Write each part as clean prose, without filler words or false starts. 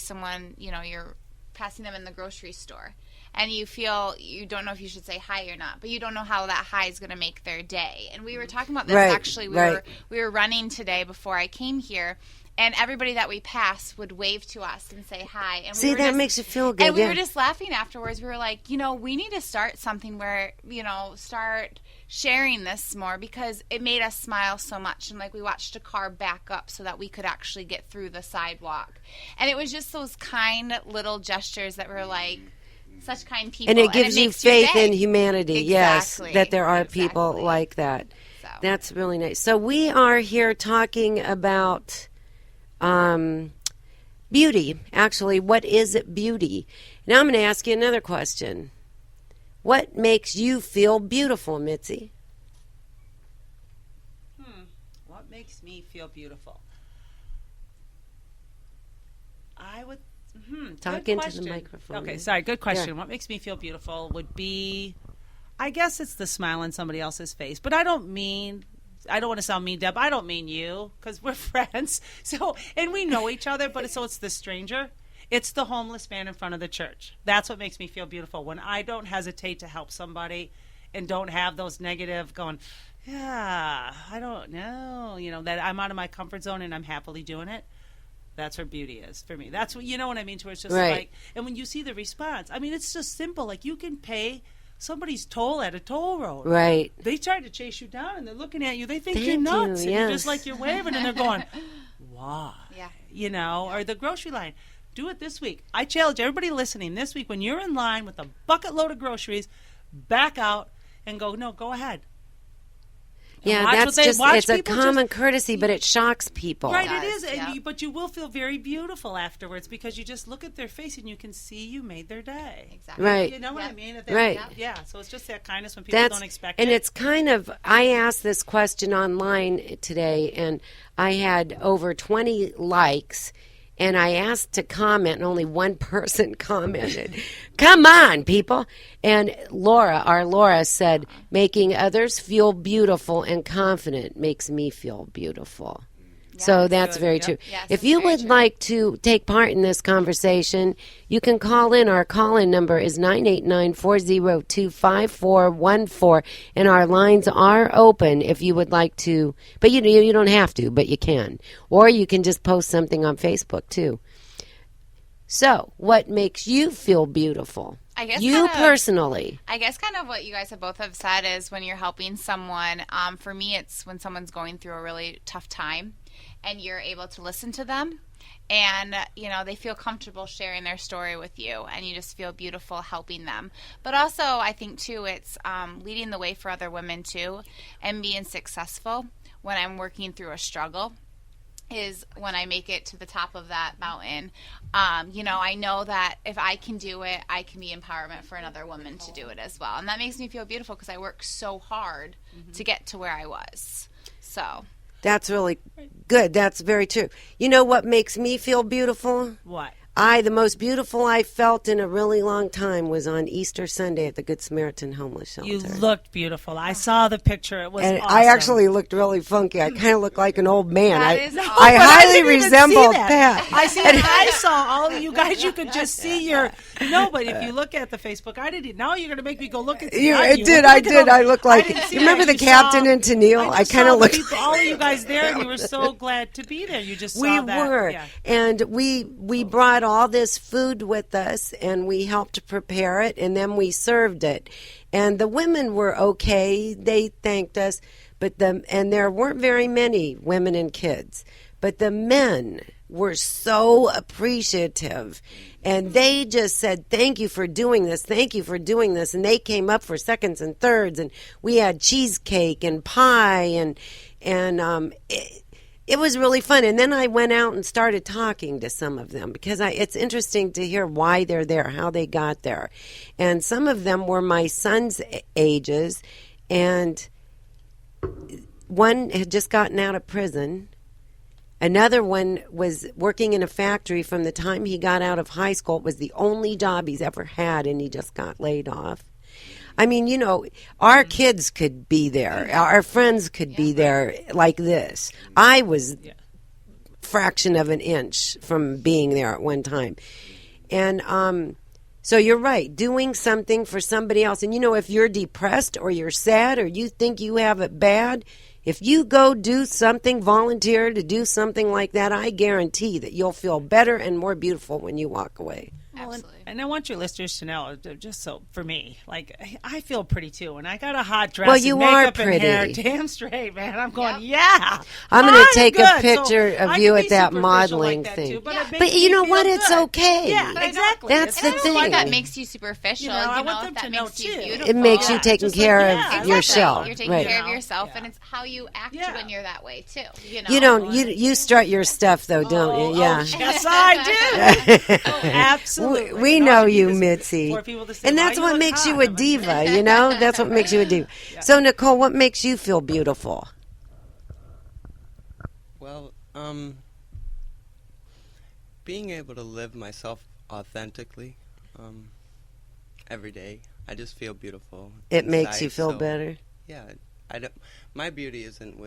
someone, you're passing them in the grocery store, and you don't know if you should say hi or not, but you don't know how that hi is going to make their day. And we were talking about this, actually. We were running today before I came here, and everybody that we passed would wave to us and say hi. And that makes you feel good. And we were just laughing afterwards. We were like, we need to start something where, start sharing this more, because it made us smile so much. And, we watched a car back up so that we could actually get through the sidewalk. And it was just those kind little gestures that were such kind people. And it gives you faith in humanity, exactly. Yes, that there are people like that. So. That's really nice. So we are here talking about beauty. Actually, what is beauty? Now I'm going to ask you another question. What makes you feel beautiful, Mitzi? What makes me feel beautiful? I would... Talk into the microphone. Okay, sorry, good question. Yeah. What makes me feel beautiful would be, I guess it's the smile on somebody else's face. But I don't want to sound mean, Deb. I don't mean you, because we're friends. And we know each other, but it's the stranger. It's the homeless man in front of the church. That's what makes me feel beautiful, when I don't hesitate to help somebody and don't have those negative going, yeah, I don't know, that I'm out of my comfort zone and I'm happily doing it. That's where beauty is for me. That's what, what I mean, to where it's just and when you see the response, it's just simple. You can pay somebody's toll at a toll road. Right. They try to chase you down and they're looking at you. They think you're nuts. And you're just you're waving and they're going, wow. Yeah. Or the grocery line. Do it this week. I challenge everybody listening this week, when you're in line with a bucket load of groceries, back out and go ahead. Yeah, it's a common courtesy, but it shocks people. Right, it is. But you will feel very beautiful afterwards, because you just look at their face and you can see you made their day. Exactly. Right. You know what I mean? Right. Yeah, so it's just that kindness when people don't expect it. And it's kind of, I asked this question online today, and I had over 20 likes. And I asked to comment, and only one person commented. Come on, people. And our Laura said, making others feel beautiful and confident makes me feel beautiful. Yeah, so that's very true. Yes, if you would like to take part in this conversation, you can call in. Our call-in number is 989-402-5414, and our lines are open if you would like to. But you don't have to, but you can. Or you can just post something on Facebook, too. So, what makes you feel beautiful? I guess personally. I guess kind of what you guys both have said is when you're helping someone. For me, it's when someone's going through a really tough time, and you're able to listen to them, and they feel comfortable sharing their story with you, and you just feel beautiful helping them. But also, I think too, it's leading the way for other women too, and being successful when I'm working through a struggle is when I make it to the top of that mountain. I know that if I can do it, I can be empowerment for another woman to do it as well. And that makes me feel beautiful, because I worked so hard to get to where I was. So that's really good. That's very true. You know what makes me feel beautiful? What? The most beautiful I felt in a really long time was on Easter Sunday at the Good Samaritan Homeless Shelter. You looked beautiful. I saw the picture. It was awesome. I actually looked really funky. I kind of looked like an old man. That is awesome. I highly resembled Pat. I saw all of you guys. You could just see but if you look at the Facebook, I didn't. Now you're going to make me go look at the I did. I looked like, you remember the captain in Tennille? I kind of looked like all of you guys there, and you were so glad to be there. You just saw that. We were. Yeah. And we brought all this food with us, and we helped prepare it, and then we served it. And the women were okay. They thanked us, and there weren't very many women and kids. But the men were so appreciative, and they just said, thank you for doing this, thank you for doing this. And they came up for seconds and thirds, and we had cheesecake and pie, and it was really fun. And then I went out and started talking to some of them, because it's interesting to hear why they're there, how they got there. And some of them were my son's ages, and one had just gotten out of prison. Another one was working in a factory from the time he got out of high school. It was the only job he's ever had, and he just got laid off. I mean, our kids could be there. Our friends could be there like this. I was fraction of an inch from being there at one time. And so you're right, doing something for somebody else. And, if you're depressed or you're sad or you think you have it bad, if you go do something, volunteer to do something like that, I guarantee that you'll feel better and more beautiful when you walk away. Absolutely. And I want your listeners to know, just so for me, I feel pretty too, and I got a hot dress. Well, you and are makeup pretty. And hair, damn straight, man. I'm going, yeah. I'm going to take good. a picture So of you I at can that be superficial modeling like that thing. too, but But you know what? It's okay. Yeah, exactly. That's the I don't thing. think that makes you superficial. I want them if that to know, makes you too. beautiful. It makes you taking Just care of exactly. yourself. You're taking right. care of yourself, Yeah. and it's how you act Yeah. when you're that way too. You don't. You strut your stuff though, don't you? Yeah. Yes, I do. Absolutely. We No, know I need you, this Mitzi. for people to say, And "Why that's you what look makes hot?" you a I'm like, diva, That's what makes you a diva. So, Nicole, what makes you feel beautiful? Well, being able to live myself authentically every day, I just feel beautiful. It makes you inside, feel so, better. Yeah, I don't. My beauty isn't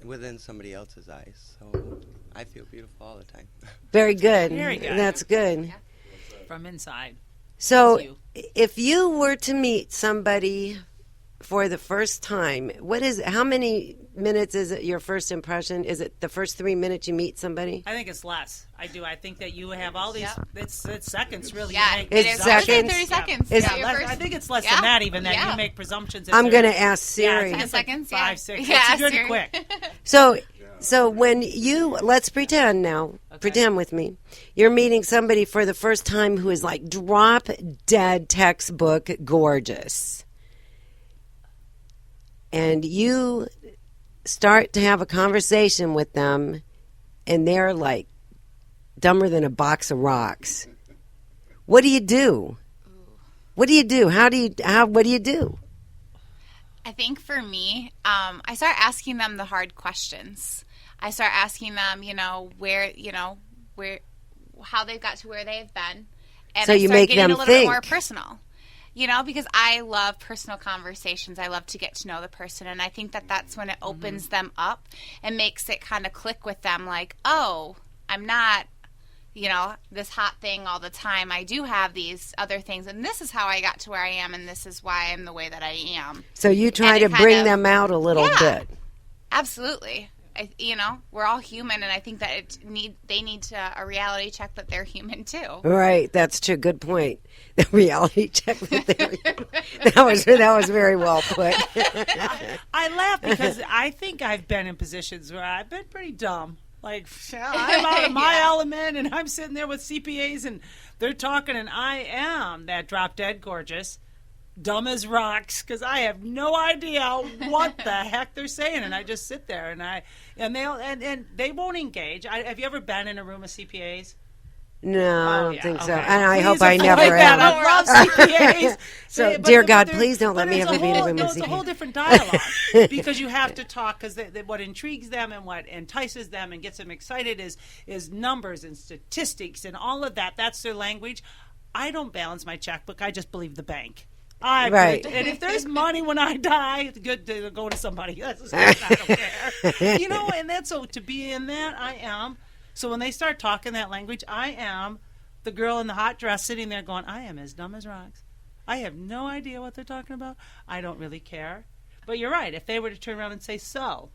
within somebody else's eyes, so I feel beautiful all the time. Very good. Very good. That's good. from inside. So, It's you. if you were to meet somebody for the first time, how many minutes is it your first impression? Is it the first 3 minutes you meet somebody? I think it's less. I do. I think that you have all these. Yep. It's seconds, really. Yeah, You make It's it is. seconds? I would say 30 seconds. Is- Yeah, Yeah, your less- first- I think it's less yeah, than that even. That yeah. you make presumptions. if I'm they're- going to ask Yeah, I Siri. think 10 it's like seconds, 5, yeah. 6. Yeah, It's pretty Siri. quick. So when let's pretend now, pretend with me. You're meeting somebody for the first time who is like drop dead textbook gorgeous. And you start to have a conversation with them and they're like dumber than a box of rocks. What do you do? What do you do? What do you do? I think for me, I start asking them the hard questions. I start asking them, how they got to where they've been, and So I you start make getting them a little bit more think. personal. Because I love personal conversations. I love to get to know the person, and I think that that's when it opens them up and makes it kind of click with them. Like, oh, I'm not, this hot thing all the time. I do have these other things, and this is how I got to where I am, and this is why I'm the way that I am. So you try And to it kind bring of- them out a little Yeah. bit. Absolutely. We're all human, and I think that they need to a reality check that they're human too. Right, that's true. Good point. The reality check that was very well put. I laugh because I think I've been in positions where I've been pretty dumb. Like, I'm out of my element, and I'm sitting there with CPAs, and they're talking, and I am that drop dead gorgeous, dumb as rocks, because I have no idea what the heck they're saying, and I just sit there, and they won't engage. Have you ever been in a room of CPAs? No, I Oh, don't yeah, think so. okay. And I Please hope I avoid never that. am. I love CPAs. So, But dear God, there- please don't let but me it's ever be in a room no, with it's a CPAs. whole different dialogue because you have to talk because what intrigues them and what entices them and gets them excited is numbers and statistics and all of that. That's their language. I don't balance my checkbook. I just believe the bank. Right. And if there's money when I die, it's good to go to somebody. I don't care. And that's so to be in that, I am. So when they start talking that language, I am the girl in the hot dress sitting there going, I am as dumb as rocks. I have no idea what they're talking about. I don't really care. But you're right. If they were to turn around and say, so,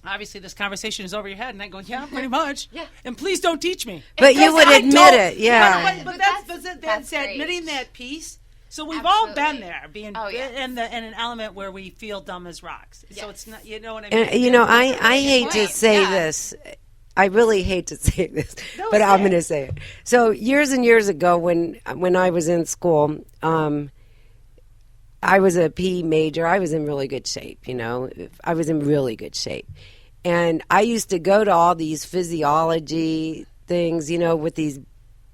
obviously this conversation is over your head, and I go, yeah, pretty much. Yeah. And please don't teach me. But you would I admit don't- it, yeah. But that's that's great. admitting that piece. So we've all been Absolutely. there, being Oh, yeah. in an element where we feel dumb as rocks. So Yes. it's not, you know what I mean? And, I hate to point. say Yeah. this. I really hate to say this, No, but say I'm it. going to say it. So years and years ago, when I was in school, I was a PE major. I was in really good shape. I was in really good shape, and I used to go to all these physiology things. With these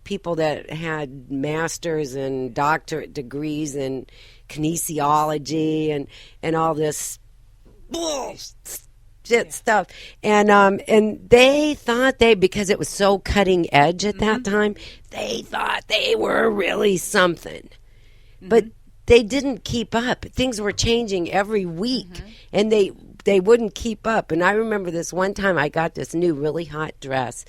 people that had masters and doctorate degrees in kinesiology and all this bullshit stuff, and they thought because it was so cutting edge at that time, they thought they were really something, but they didn't keep up. Things were changing every week, and they they wouldn't keep up. And I remember this one time I got this new really hot dress.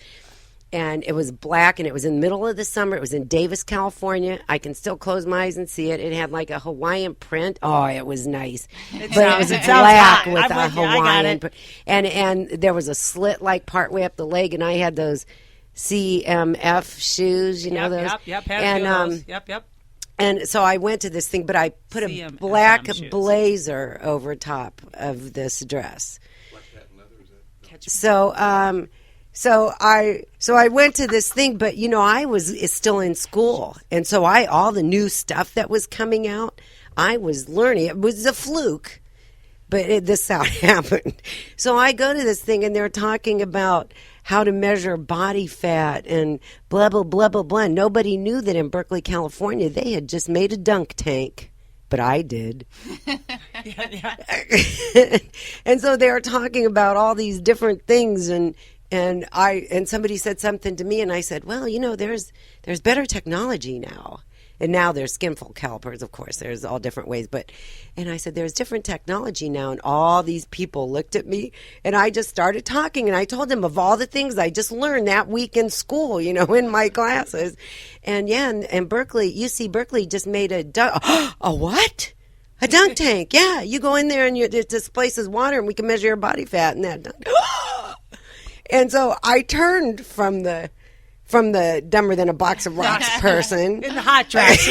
And it was black, and it was in the middle of the summer. It was in Davis, California. I can still close my eyes and see it. It had like a Hawaiian print. Oh, it was nice. But it was black with a Hawaiian print. And there was a slit like partway up the leg, and I had those CMF shoes, you know those? Yep. And, Yep. And so I went to this thing, but I put a black blazer over top of this dress. Like patent leather, is that? So I went to this thing, but I was still in school, and so all the new stuff that was coming out, I was learning. It was a fluke, but this how it happened. So I go to this thing, and they're talking about how to measure body fat and blah blah blah blah blah. Nobody knew that in Berkeley, California, they had just made a dunk tank. But I did. Yeah. And so they were talking about all these different things, and somebody said something to me, and I said, well, there's better technology now. And now there's skinfold calipers, of course. There's all different ways. And I said, there's different technology now. And all these people looked at me, and I just started talking. And I told them of all the things I just learned that week in school, in my classes. And and Berkeley, UC Berkeley just made a what? A dunk tank. Yeah, you go in there and it displaces water, and we can measure your body fat in that dunk. And so I turned from the dumber than a box of rocks person. In the hot dress.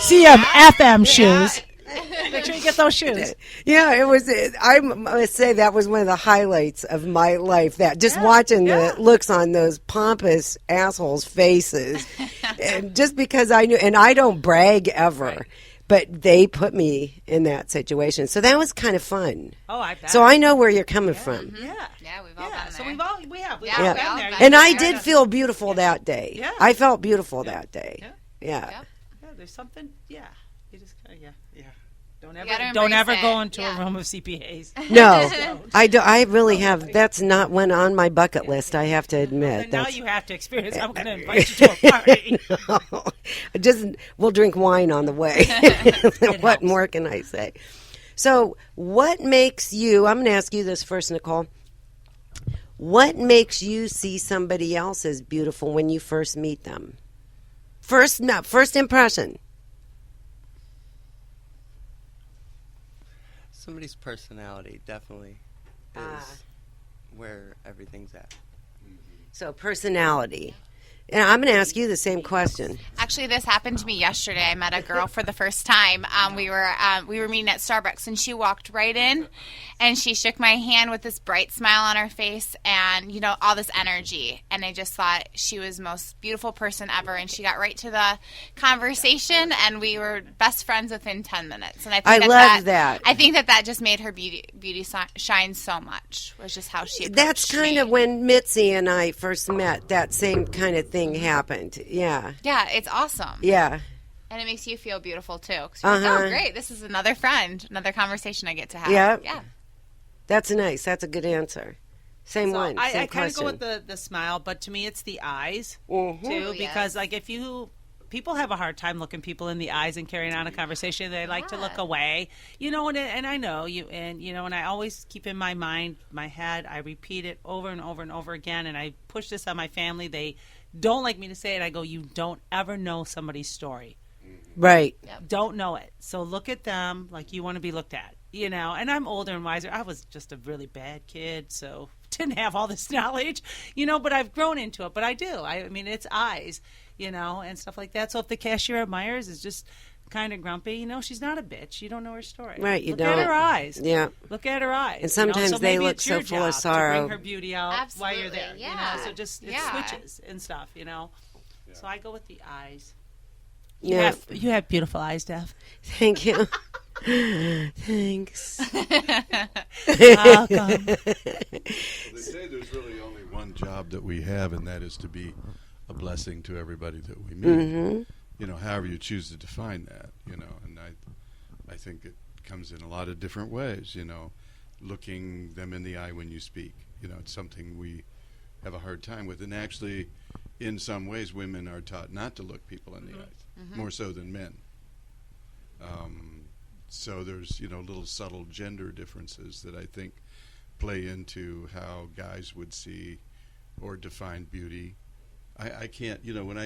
CMFM shoes. Make sure you get those shoes. Yeah, it was. I must say that was one of the highlights of my life. That just watching the looks on those pompous assholes' faces, and just because I knew, and I don't brag ever. Right. But they put me in that situation. So that was kind of fun. Oh, I bet. So I know where you're coming from. Mm-hmm. Yeah, we've all been there. So we have been there. And I did feel beautiful that day. Yeah. I felt beautiful that day. Yeah, there's something, you just kind of, Don't Don't ever go into a room of CPAs. No, I do. I really have. That's not one on my bucket list. I have to admit. And now you have to experience. I'm going to invite you to a party. No, we'll drink wine on the way. What more can I say? So, what makes you? I'm going to ask you this first, Nicole. What makes you see somebody else as beautiful when you first meet them? First impression. Somebody's personality definitely is where everything's at. So personality. And I'm going to ask you the same question. Actually, this happened to me yesterday. I met a girl for the first time. We were meeting at Starbucks, and she walked right in, and she shook my hand with this bright smile on her face, and all this energy. And I just thought she was the most beautiful person ever. And she got right to the conversation, and we were best friends within 10 minutes. And I love that. I think that just made her beauty shine so much. Was just how she. That's kind of when Mitzi and I first met. That same kind of thing happened. Yeah, it's awesome. Yeah, and it makes you feel beautiful too. You're like, oh, great, this is another friend, another conversation I get to have. Yeah, that's nice. That's a good answer. Same one. I kind of go with the smile, but to me it's the eyes too, because like people have a hard time looking people in the eyes and carrying on a conversation. They like to look away, and I know you, and and I always keep in my mind, my head, I repeat it over and over and over again, and I push this on my family. They don't like me to say it. I go, you don't ever know somebody's story. Right. Yep. Don't know it. So look at them like you want to be looked at, and I'm older and wiser. I was just a really bad kid, so didn't have all this knowledge, but I've grown into it. But I do. I mean, it's eyes, and stuff like that. So if the cashier at Myers is just kind of grumpy, she's not a bitch. You don't know her story. Right, you look don't. Look at her eyes. Yeah. Look at her eyes. And sometimes so they maybe look it's so your full job of sorrow. to bring her beauty out while you're there. Yeah. So just it switches and stuff, So I go with the eyes. You have beautiful eyes, Dev. Thank you. Thanks. Welcome. They say there's really only one job that we have, and that is to be a blessing to everybody that we meet. Mm-hmm. However you choose to define that, and I think it comes in a lot of different ways, looking them in the eye when you speak. It's something we have a hard time with. And actually, in some ways, women are taught not to look people in the eyes, more so than men. So there's, little subtle gender differences that I think play into how guys would see or define beauty. I can't, you know, when